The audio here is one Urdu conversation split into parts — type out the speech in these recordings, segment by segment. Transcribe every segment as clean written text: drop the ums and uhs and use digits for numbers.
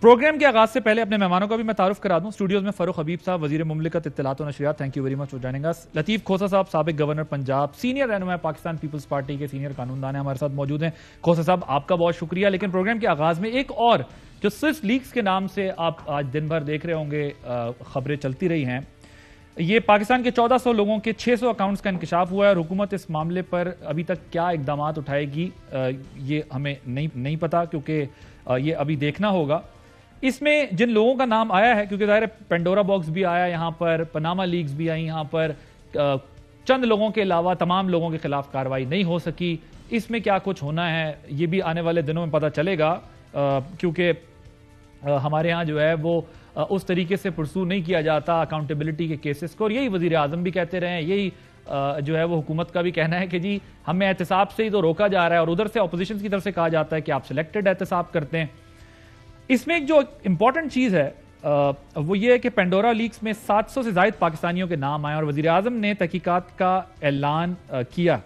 پروگرام کے آغاز سے پہلے اپنے مہمانوں کا بھی میں تعارف کرا دوں. اسٹوڈیوز میں فاروق حبیب صاحب, وزیر مملکت اطلاعات و نشریات, thank you very much for joining us. Latif Khosa sahab, سابق گورنر پنجاب, سینئر رہنما پاکستان پیپلز پارٹی کے, سینئر قانون دان ہیں, ہمارے ساتھ موجود ہیں. کھوسہ صاحب آپ کا بہت شکریہ. لیکن پروگرام کے آغاز میں ایک اور جو سوئس لیکس کے نام سے آپ آج دن بھر دیکھ رہے ہوں گے خبریں چلتی رہی ہیں, یہ پاکستان کے 1400 لوگوں کے 600 اکاؤنٹس کا انکشاف ہوا ہے, اور حکومت اس معاملے پر ابھی تک کیا اقدامات اٹھائے گی یہ ہمیں نہیں پتا, کیونکہ یہ ابھی دیکھنا ہوگا. اس میں جن لوگوں کا نام آیا ہے, کیونکہ ظاہر ہے پینڈورا باکس بھی آیا یہاں پر, پناما لیکس بھی آئی یہاں پر, چند لوگوں کے علاوہ تمام لوگوں کے خلاف کارروائی نہیں ہو سکی. اس میں کیا کچھ ہونا ہے یہ بھی آنے والے دنوں میں پتہ چلے گا, کیونکہ ہمارے ہاں جو ہے وہ اس طریقے سے پرسو نہیں کیا جاتا اکاؤنٹیبلٹی کے کیسز کو, اور یہی وزیر اعظم بھی کہتے رہے ہیں, یہی جو ہے وہ حکومت کا بھی کہنا ہے کہ جی ہمیں احتساب سے ہی تو روکا جا رہا ہے, اور ادھر سے اپوزیشن کی طرف سے کہا جاتا ہے کہ آپ سلیکٹڈ احتساب کرتے ہیں. اس میں ایک جو امپورٹنٹ چیز ہے وہ یہ ہے کہ پینڈورا لیکس میں 700 سے زائد پاکستانیوں کے نام آئے, اور وزیر اعظم نے تحقیقات کا اعلان کیا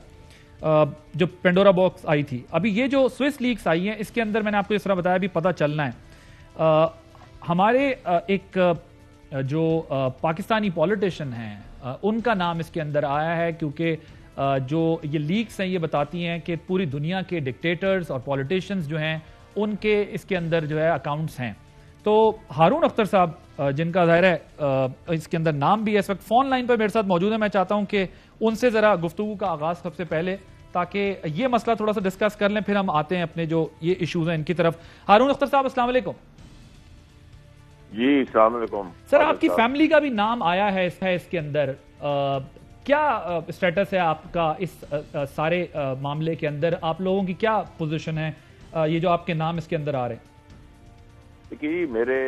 جو پینڈورا باکس آئی تھی. ابھی یہ جو سوئس لیکس آئی ہیں اس کے اندر میں نے آپ کو اس طرح بتایا بھی پتہ چلنا ہے, ہمارے ایک جو پاکستانی پولیٹیشین ہیں ان کا نام اس کے اندر آیا ہے, کیونکہ جو یہ لیکس ہیں یہ بتاتی ہیں کہ پوری دنیا کے ڈکٹیٹرز اور پولیٹیشنز جو ہیں ان کے اس کے اندر جو ہے اکاؤنٹس ہیں. تو ہارون اختر صاحب جن کا ظاہر ہے اس کے اندر نام بھی ہے, اس وقت فون لائن پر میرے ساتھ موجود ہیں. میں چاہتا ہوں کہ ان سے ذرا گفتگو کا آغاز سب سے پہلے, تاکہ یہ مسئلہ تھوڑا سا ڈسکس کر لیں, پھر ہم آتے ہیں اپنے جو یہ ایشوز ہیں ان کی طرف. ہارون اختر صاحب السلام علیکم. جی السلام علیکم سر. آپ کی فیملی کا بھی نام آیا ہے اس کے اندر, کیا اسٹیٹس ہے آپ کا اس سارے معاملے کے اندر؟ آپ لوگوں کی کیا پوزیشن ہے یہ جو آپ کے نام اس کے اندر آ رہے ہیں؟ دیکھیے میرے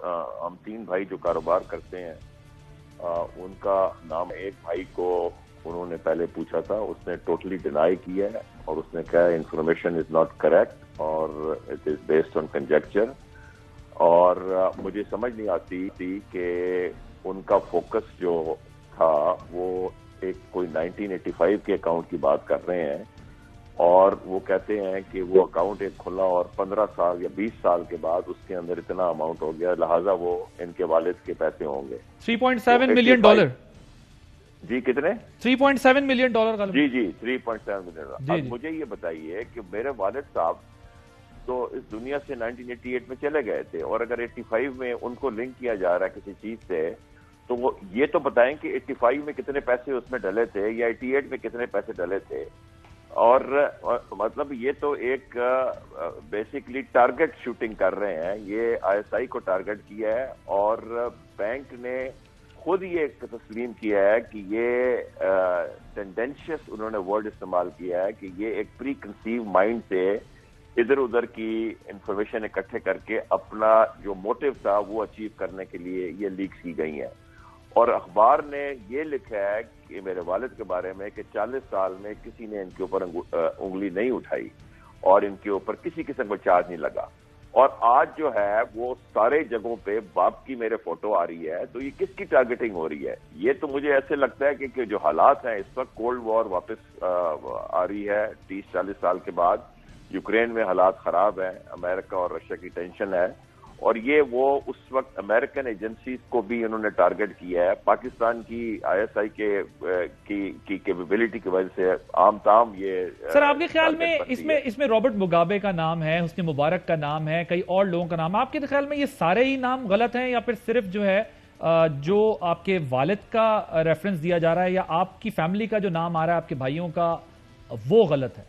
ہم 3 بھائی جو کاروبار کرتے ہیں ان کا نام, ایک بھائی کو انہوں نے پہلے پوچھا تھا, اس نے ٹوٹلی ڈینائی کیا ہے اور اس نے کہا انفارمیشن از ناٹ کریکٹ اور it is based on conjecture. اور مجھے سمجھ نہیں آتی تھی کہ ان کا فوکس جو تھا وہ ایک کوئی 1985 کے اکاؤنٹ کی بات کر رہے ہیں, اور وہ کہتے ہیں کہ وہ اکاؤنٹ ایک کھلا اور 15 سال یا 20 سال کے بعد اس کے اندر اتنا اماؤنٹ ہو گیا, لہٰذا وہ ان کے والد کے پیسے ہوں گے. $3.7 ملین. جی کتنے؟ $3.7 ملین. جی 3.7 ملین. اب مجھے یہ بتائیے کہ میرے والد صاحب تو اس دنیا سے 1988 میں چلے گئے تھے, اور اگر 85 میں ان کو لنک کیا جا رہا ہے کسی چیز سے, تو وہ یہ تو بتائیں کہ 85 میں کتنے پیسے اس میں ڈلے تھے یا 88 میں کتنے پیسے ڈلے تھے. اور مطلب یہ تو ایک بیسکلی ٹارگٹ شوٹنگ کر رہے ہیں, یہ ISI کو ٹارگٹ کیا ہے, اور بینک نے خود یہ تسلیم کیا ہے کہ یہ ٹینڈنشیس انہوں نے ورڈ استعمال کیا ہے کہ یہ ایک پری کنسیو مائنڈ سے ادھر ادھر کی انفارمیشن اکٹھے کر کے اپنا جو موٹیو تھا وہ اچیو کرنے کے لیے یہ لیکس کی گئی ہیں. اور اخبار نے یہ لکھا ہے کہ میرے والد کے بارے میں کہ 40 سال میں کسی نے ان کے اوپر انگلی نہیں اٹھائی اور ان کے اوپر کسی قسم کا چارج نہیں لگا. اور آج جو ہے وہ سارے جگہوں پہ باپ کی میرے فوٹو آ رہی ہے, تو یہ کس کی ٹارگیٹنگ ہو رہی ہے؟ یہ تو مجھے ایسے لگتا ہے کہ جو حالات ہیں اس وقت, کولڈ وار واپس آ رہی ہے 30-40 سال کے بعد, یوکرین میں حالات خراب ہیں, امریکہ اور رشیا کی ٹینشن ہے, اور یہ وہ اس وقت امریکن ایجنسیز کو بھی انہوں نے ٹارگٹ کیا ہے. پاکستان کی ISI کی کیپیبلٹی کی وجہ سے عام تام یہ. سر آپ کے خیال میں اس میں رابرٹ مگابے کا نام ہے, حسنی مبارک کا نام ہے, کئی اور لوگوں کا نام ہے, آپ کے خیال میں یہ سارے ہی نام غلط ہیں, یا پھر صرف جو ہے جو آپ کے والد کا ریفرنس دیا جا رہا ہے, یا آپ کی فیملی کا جو نام آ رہا ہے آپ کے بھائیوں کا وہ غلط ہے؟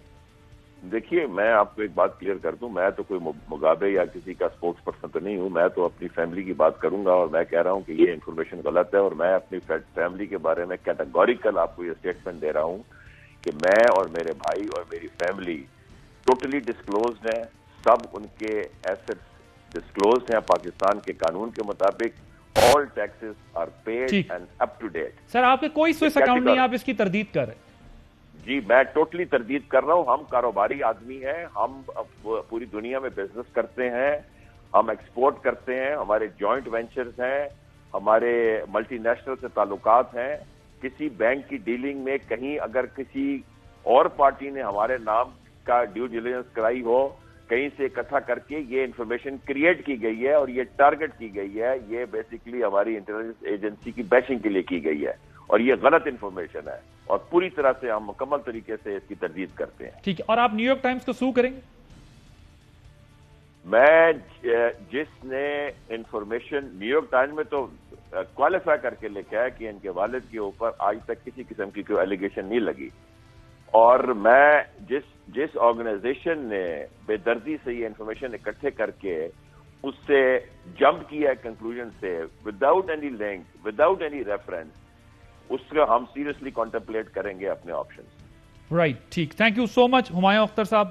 دیکھیے میں آپ کو ایک بات کلیئر کر دوں, میں تو کوئی مغابے یا کسی کا سپوکس پرسن تو نہیں ہوں, میں تو اپنی فیملی کی بات کروں گا, اور میں کہہ رہا ہوں کہ یہ انفارمیشن غلط ہے, اور میں اپنی فیملی کے بارے میں کیٹیگوریکل آپ کو یہ اسٹیٹمنٹ دے رہا ہوں کہ میں اور میرے بھائی اور میری فیملی ٹوٹلی ڈسکلوزڈ ہیں, سب ان کے ایسٹس ڈسکلوزڈ ہیں پاکستان کے قانون کے مطابق, all taxes are paid and up to date. Sir آپ کے کوئی سوئس اکاؤنٹ نہیں, آپ اس کی تردید کر رہے ہیں؟ جی میں ٹوٹلی تردید کر رہا ہوں. ہم کاروباری آدمی ہیں, ہم پوری دنیا میں بزنس کرتے ہیں, ہم ایکسپورٹ کرتے ہیں, ہمارے جوائنٹ وینچرز ہیں, ہمارے ملٹی نیشنل سے تعلقات ہیں. کسی بینک کی ڈیلنگ میں کہیں اگر کسی اور پارٹی نے ہمارے نام کا ڈیو ڈیلیجنس کرائی ہو, کہیں سے اکٹھا کر کے یہ انفارمیشن کریٹ کی گئی ہے اور یہ ٹارگٹ کی گئی ہے. یہ بیسیکلی ہماری انٹیلیجنس ایجنسی کی بیشنگ کے لیے کی گئی ہے اور یہ غلط انفارمیشن ہے اور پوری طرح سے ہم مکمل طریقے سے اس کی تردید کرتے ہیں. ٹھیک ہے. اور آپ نیو یارک ٹائمز کو سو کریں گے؟ میں جس نے انفارمیشن نیو یارک ٹائمز میں تو کوالیفائی کر کے لکھا ہے کہ ان کے والد کے اوپر آج تک کسی قسم کی کوئی ایلیگیشن نہیں لگی, اور میں جس آرگنائزیشن نے بے دردی سے یہ انفارمیشن اکٹھے کر کے اس سے جمپ کیا ہے کنکلوژن سے without any link, without any reference, اس کا ہم سیریسلی کانٹمپلیٹ کریں گے اپنے آپشنز. رائٹ, ٹھیک. Thank you so much Humayun Akhtar صاحب.